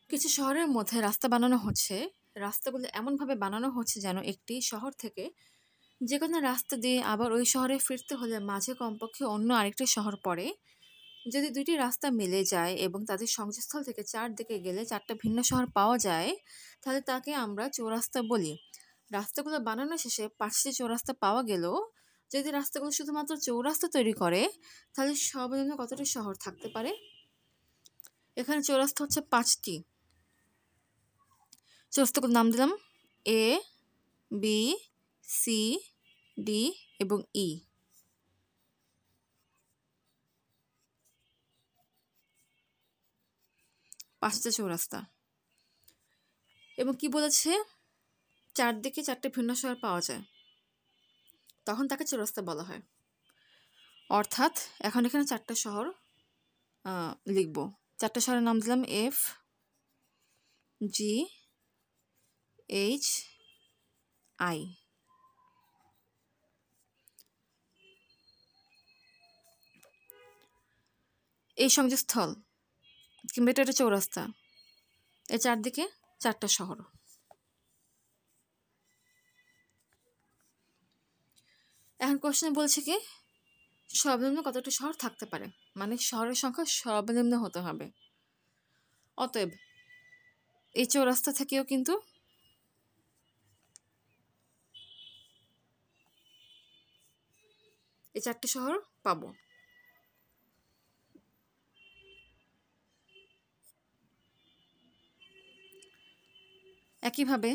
কিছু শহরের মধ্যে রাস্তা বানানো হচ্ছে। রাস্তাগুলো এমনভাবে বানানো হচ্ছে যেন একটি শহর থেকে যে কোনো রাস্তা দিয়ে আবার ওই শহরে ফিরতে হলে মাঝে কমপক্ষে অন্য আরেকটি শহর পড়ে। যদি দুইটি রাস্তা মিলে যায় এবং তাদের সংযোগস্থল থেকে চারদিকে গেলে চারটা ভিন্ন শহর পাওয়া যায়, তাহলে তাকে আমরা চৌরাস্তা বলি। রাস্তাগুলো বানানো শেষে 5টি চৌরাস্তা পাওয়া গেলেও যদি রাস্তাগুলো শুধুমাত্র চৌরাস্তা তৈরি করে, তাহলে সর্বনিম্ন কতটি শহর থাকতে পারে? এখানে চৌরাস্তা হচ্ছে 5টি। চৌরাস্তাগুলোর নাম দিলাম এ, বি, সি, ডি এবং ই। 5টা চৌরাস্তা। এবং কি বলেছে? চারদিকে চারটে ভিন্ন শহর পাওয়া যায়, তখন তাকে চৌরাস্তা বলা হয়। অর্থাৎ এখন এখানে চারটা শহর লিখব। চারটা শহরের নাম দিলাম এফ, জি, এইচ, আই। এই সংযোগস্থল কিংবা এটা একটা চৌরাস্তা, এর চারদিকে চারটা শহর। এখন কোশ্চেন বলছে কি সর্বনিম্ন কতটি শহর থাকতে পারে, মানে শহরের সংখ্যা সর্বনিম্ন হতে হবে। অতএব এই চৌরাস্তা থেকেও কিন্তু এই চারটি শহর পাবো। একইভাবে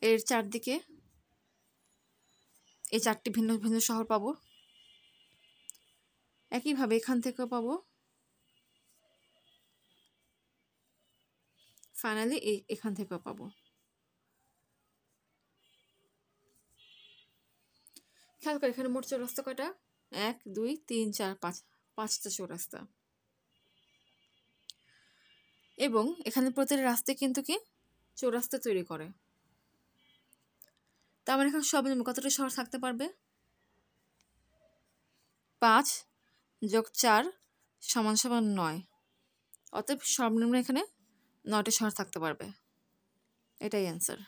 এর চারদিকে এই চারটি ভিন্ন ভিন্ন শহর পাবো। একইভাবে এখান থেকেও পাবো। ফাইনালি এখান থেকেও পাবো। খেয়াল করে এখানে মোট চৌরাস্তা কয়টা? 1, 2, 3, 4, 5, 5টা চৌরাস্তা। এবং এখানে প্রতিটি রাস্তায় কিন্তু কি চৌরাস্তা তৈরি করে। তার মানে এখানে সর্বনিম্ন কতটা শহর থাকতে পারবে? 5 + 4 = 9। অতএব সর্বনিম্ন এখানে 9টি শহর থাকতে পারবে। এটাই অ্যান্সার।